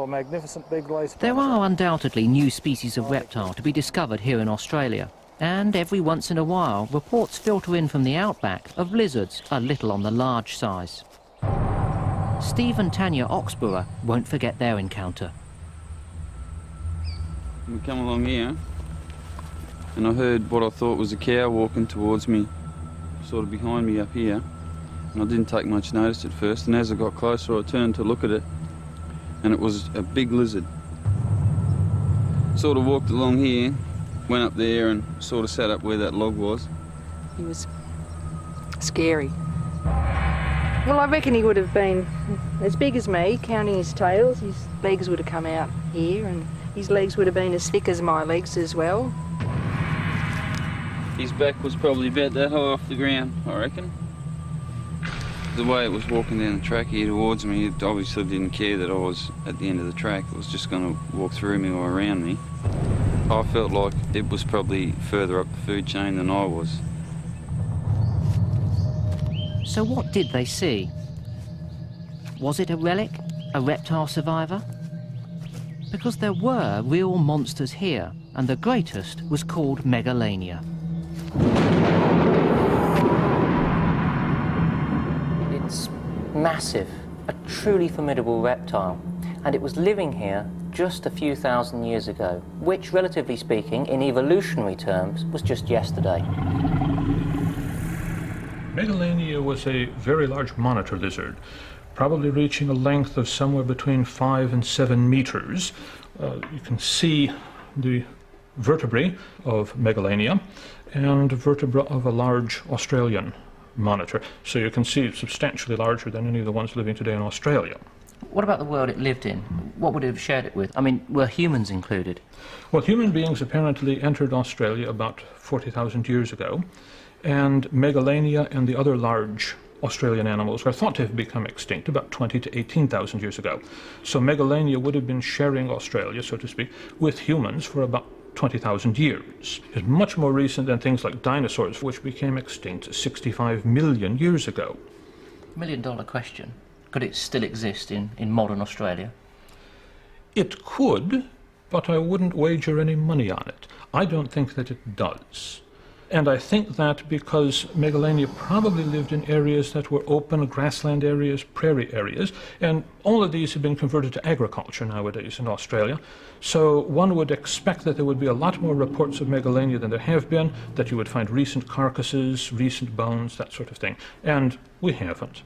magnificent big lace. There are undoubtedly new species of reptile to be discovered here in Australia, and every once in a while reports filter in from the outback of lizards a little on the large size. Steve and Tanya Oxborough won't forget their encounter. We come along here and I heard what I thought was a cow walking towards me, sort of behind me up here, and I didn't take much notice at first, and as I got closer I turned to look at it and it was a big lizard. Sort of walked along here, went up there and sort of sat up where that log was. He was scary. Well, I reckon he would have been as big as me, counting his tails. His legs would have come out here and his legs would have been as thick as my legs as well. His back was probably about that high off the ground, I reckon. The way it was walking down the track here towards me, it obviously didn't care that I was at the end of the track. It was just going to walk through me or around me. I felt like it was probably further up the food chain than I was. So what did they see? Was it a relic? A reptile survivor? Because there were real monsters here, and the greatest was called Megalania. It's massive, a truly formidable reptile, and it was living here just a few thousand years ago, which, relatively speaking, in evolutionary terms, was just yesterday. Megalania was a very large monitor lizard, probably reaching a length of somewhere between 5 and 7 meters. You can see the vertebrae of Megalania and vertebra of a large Australian monitor. So you can see it's substantially larger than any of the ones living today in Australia. What about the world it lived in? What would it have shared it with? I mean, were humans included? Well, human beings apparently entered Australia about 40,000 years ago, and Megalania and the other large Australian animals are thought to have become extinct about 20 to 18,000 years ago. So Megalania would have been sharing Australia, so to speak, with humans for about 20,000 years. It's much more recent than things like dinosaurs, which became extinct 65 million years ago. $1 million question. Could it still exist in modern Australia? It could, but I wouldn't wager any money on it. I don't think that it does. And I think that because Megalania probably lived in areas that were open grassland areas, prairie areas, and all of these have been converted to agriculture nowadays in Australia. So one would expect that there would be a lot more reports of Megalania than there have been, that you would find recent carcasses, recent bones, that sort of thing. And we haven't.